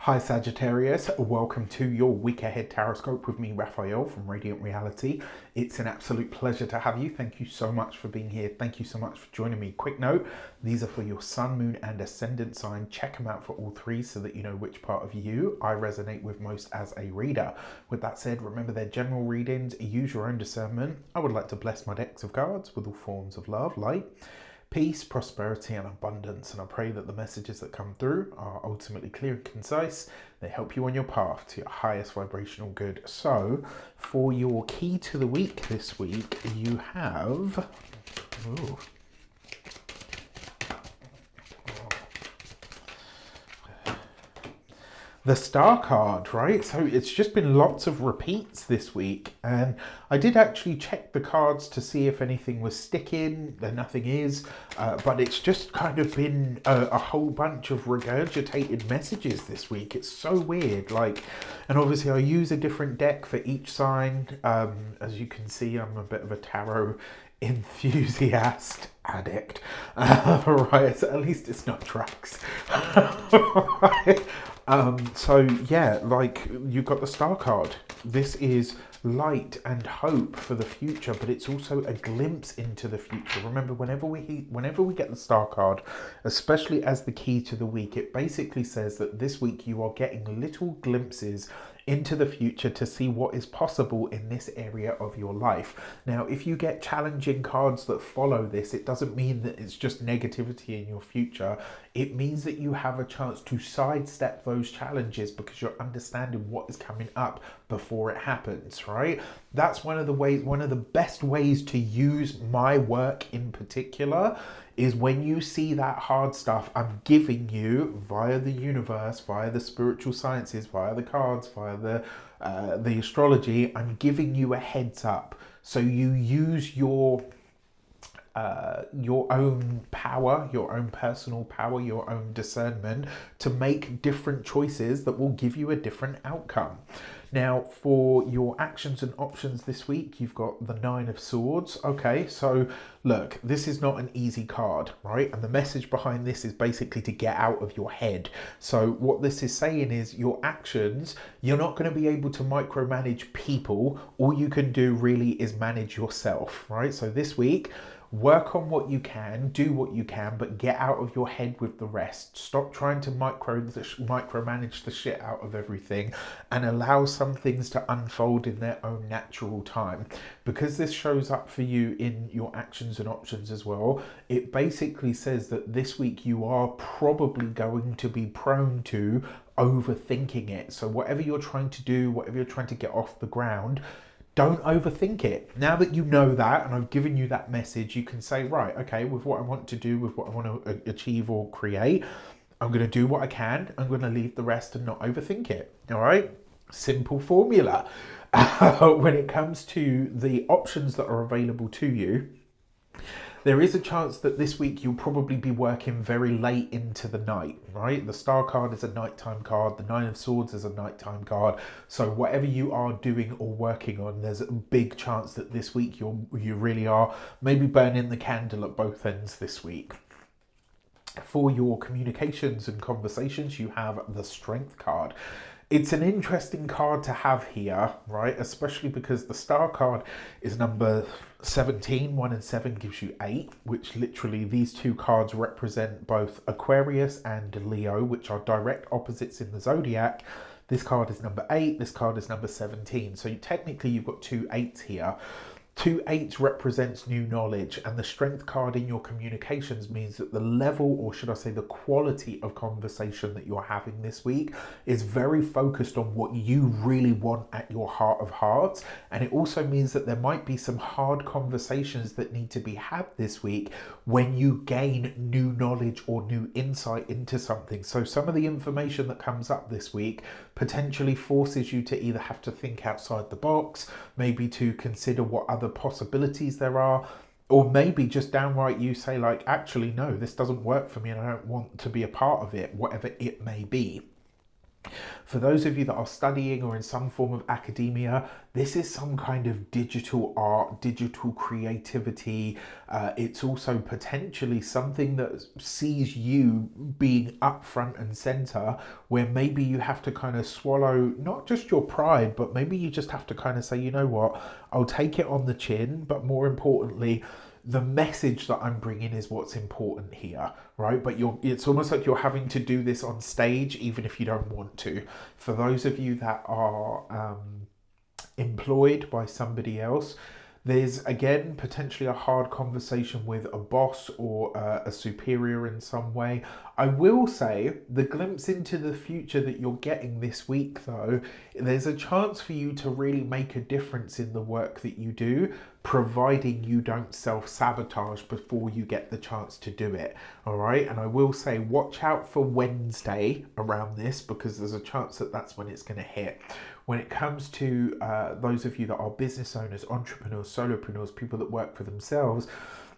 Hi Sagittarius, welcome to your week ahead Taroscope with me, Raphael from Reydiant Reality. It's an absolute pleasure to have you. Thank you so much for being here. Thank you so much for joining me. Quick note, these are for your sun, moon and ascendant sign. Check them out for all three so that you know which part of you I resonate with most as a reader. With that said, remember they're general readings. Use your own discernment. I would like to bless my decks of cards with all forms of love, light, peace, prosperity and abundance, and I pray that the messages that come through are ultimately clear and concise. They help you on your path to your highest vibrational good. So for your key to the week this week, you have the Star card, right? So it's just been lots of repeats this week, and I did actually check the cards to see if anything was sticking. There nothing is, but it's just kind of been a whole bunch of regurgitated messages this week. It's so weird, and obviously I use a different deck for each sign. As you can see, I'm a bit of a tarot enthusiast addict, right? So at least it's not drugs. Right. So yeah, you've got the Star card. This is light and hope for the future, but it's also a glimpse into the future. Remember, whenever we get the Star card, especially as the key to the week, it basically says that this week you are getting little glimpses into the future to see what is possible in this area of your life. Now, if you get challenging cards that follow this, it doesn't mean that it's just negativity in your future. It means that you have a chance to sidestep those challenges because you're understanding what is coming up before it happens, right? That's one of the best ways to use my work in particular is when you see that hard stuff I'm giving you via the universe, via the spiritual sciences, via the cards, via the astrology. I'm giving you a heads up, so you use your own power, your own personal power, your own discernment to make different choices that will give you a different outcome. Now, for your actions and options this week, you've got the Nine of Swords. Okay, so look, this is not an easy card, right? And the message behind this is basically to get out of your head. So what this is saying is your actions, you're not going to be able to micromanage people. All you can do really is manage yourself, right? So this week, work on what you can, do what you can, but get out of your head with the rest. Stop trying to micromanage the shit out of everything and allow some things to unfold in their own natural time. Because this shows up for you in your actions and options as well, it basically says that this week you are probably going to be prone to overthinking it. So whatever you're trying to do, whatever you're trying to get off the ground, don't overthink it. Now that you know that, and I've given you that message, you can say, right, okay, with what I want to do, with what I want to achieve or create, I'm going to do what I can. I'm going to leave the rest and not overthink it. All right? Simple formula. When it comes to the options that are available to you, there is a chance that this week you'll probably be working very late into the night, right? The Star card is a nighttime card. The Nine of Swords is a nighttime card. So whatever you are doing or working on, there's a big chance that this week you really are maybe burning the candle at both ends this week. For your communications and conversations, you have the Strength card. It's an interesting card to have here, right? Especially because the Star card is number 17. 1 and 7 gives you 8, which literally these two cards represent both Aquarius and Leo, which are direct opposites in the zodiac. This card is number 8, this card is number 17. So technically you've got two 8s here. 2 8 represents new knowledge, and the Strength card in your communications means that the level, or should I say the quality of conversation that you're having this week is very focused on what you really want at your heart of hearts. And it also means that there might be some hard conversations that need to be had this week when you gain new knowledge or new insight into something. So some of the information that comes up this week potentially forces you to either have to think outside the box, maybe to consider what other possibilities there are, or maybe just downright you say actually no, this doesn't work for me and I don't want to be a part of it, whatever it may be. For those of you that are studying or in some form of academia, this is some kind of digital art, digital creativity. It's also potentially something that sees you being up front and center, where maybe you have to kind of swallow not just your pride, but maybe you just have to kind of say, you know what, I'll take it on the chin, but more importantly, the message that I'm bringing is what's important here, right? But it's almost like you're having to do this on stage, even if you don't want to. For those of you that are employed by somebody else, there's again potentially a hard conversation with a boss or a superior in some way. I will say the glimpse into the future that you're getting this week, though, there's a chance for you to really make a difference in the work that you do, providing you don't self-sabotage before you get the chance to do it. All right. And I will say, watch out for Wednesday around this, because there's a chance that that's when it's going to hit. When it comes to those of you that are business owners, entrepreneurs, solopreneurs, people that work for themselves,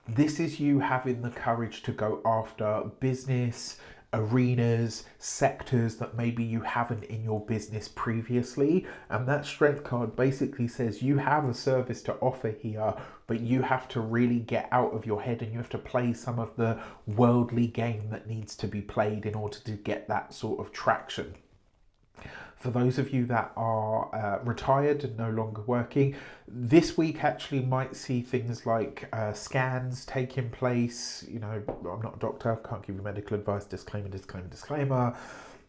this is you having the courage to go after business arenas, sectors that maybe you haven't in your business previously. And that strength card basically says you have a service to offer here, but you have to really get out of your head and you have to play some of the worldly game that needs to be played in order to get that sort of traction. For those of you that are retired and no longer working, this week actually might see things like scans taking place. You know, I'm not a doctor, can't give you medical advice, disclaimer, disclaimer, disclaimer.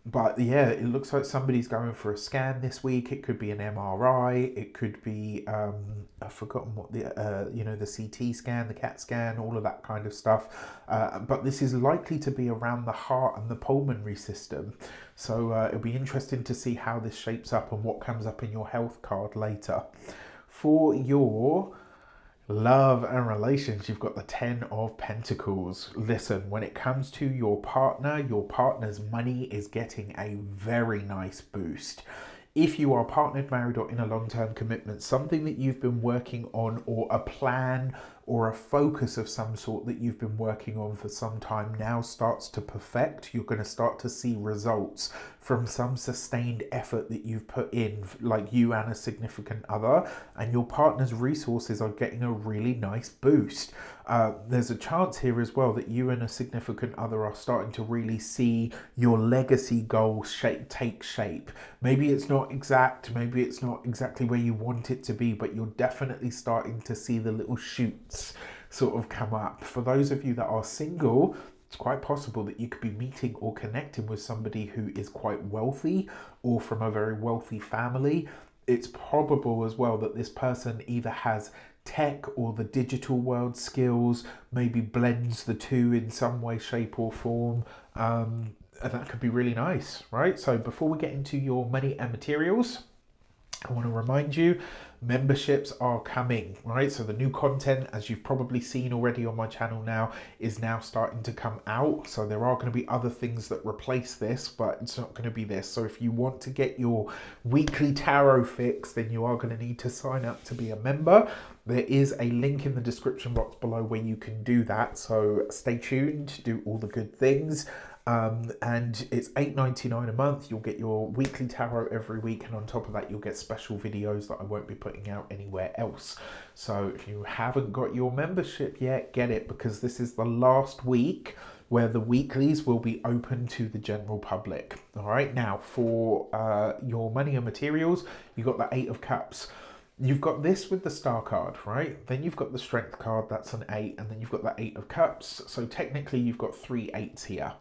But yeah, it looks like somebody's going for a scan this week. It could be an MRI. It could be, I've forgotten what the, the CT scan, the CAT scan, all of that kind of stuff. But this is likely to be around the heart and the pulmonary system. So it'll be interesting to see how this shapes up and what comes up in your health card later. For your love and relations, you've got the 10 of Pentacles. Listen, when it comes to your partner's money is getting a very nice boost. If you are partnered, married, or in a long-term commitment, something that you've been working on, or a plan or a focus of some sort that you've been working on for some time now starts to perfect. You're going to start to see results from some sustained effort that you've put in, like you and a significant other, and your partner's resources are getting a really nice boost. There's a chance here as well that you and a significant other are starting to really see your legacy goals take shape. Maybe it's not exact, maybe it's not exactly where you want it to be, but you're definitely starting to see the little shoots sort of come up. For those of you that are single, it's quite possible that you could be meeting or connecting with somebody who is quite wealthy or from a very wealthy family. It's probable as well that this person either has tech or the digital world skills, maybe blends the two in some way, shape or form. And that could be really nice, right? So before we get into your money and materials, I want to remind you, memberships are coming, right? So the new content, as you've probably seen already on my channel now, is now starting to come out. So there are going to be other things that replace this, but it's not going to be this. So if you want to get your weekly tarot fix, then you are going to need to sign up to be a member. There is a link in the description box below where you can do that. So stay tuned, do all the good things. And it's $8.99 a month. You'll get your weekly tarot every week, and on top of that you'll get special videos that I won't be putting out anywhere else. So if you haven't got your membership yet, get it, because this is the last week where the weeklies will be open to the general public. All right, now for your money and materials, you got the 8 of Cups. You've got this with the Star card, right? Then you've got the Strength card, that's an 8, and then you've got the 8 of Cups. So technically you've got 3 8s here.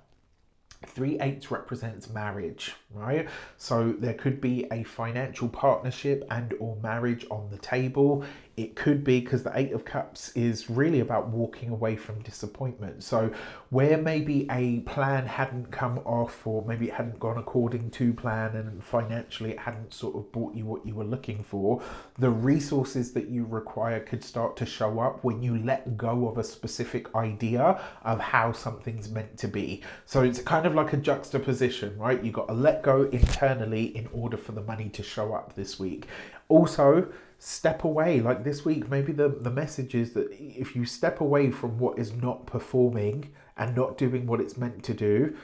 3 8s represents marriage, right? So there could be a financial partnership and or marriage on the table. It could be, because the 8 of Cups is really about walking away from disappointment. So where maybe a plan hadn't come off, or maybe it hadn't gone according to plan and financially it hadn't sort of brought you what you were looking for, the resources that you require could start to show up when you let go of a specific idea of how something's meant to be. So it's kind of like a juxtaposition, right? You've got to let go internally in order for the money to show up this week. Also, step away. Like this week, maybe the message is that if you step away from what is not performing and not doing what it's meant to do,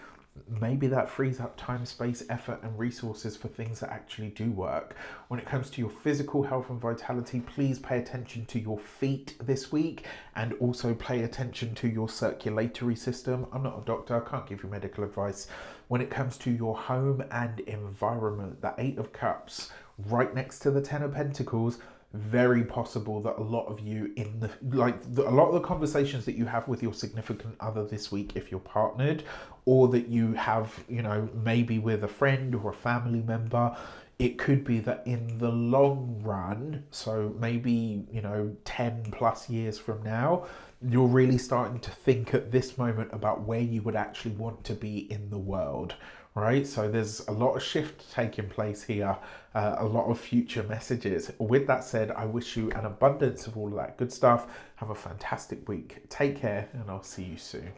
maybe that frees up time, space, effort, and resources for things that actually do work. When it comes to your physical health and vitality, please pay attention to your feet this week, and also pay attention to your circulatory system. I'm not a doctor, I can't give you medical advice. When it comes to your home and environment, the Eight of Cups right next to the Ten of Pentacles, very possible that a lot of you a lot of the conversations that you have with your significant other this week, if you're partnered, or that you have, you know, maybe with a friend or a family member, it could be that in the long run, so maybe, you know, 10 plus years from now, you're really starting to think at this moment about where you would actually want to be in the world, right? So there's a lot of shift taking place here, a lot of future messages. With that said, I wish you an abundance of all of that good stuff. Have a fantastic week. Take care, and I'll see you soon.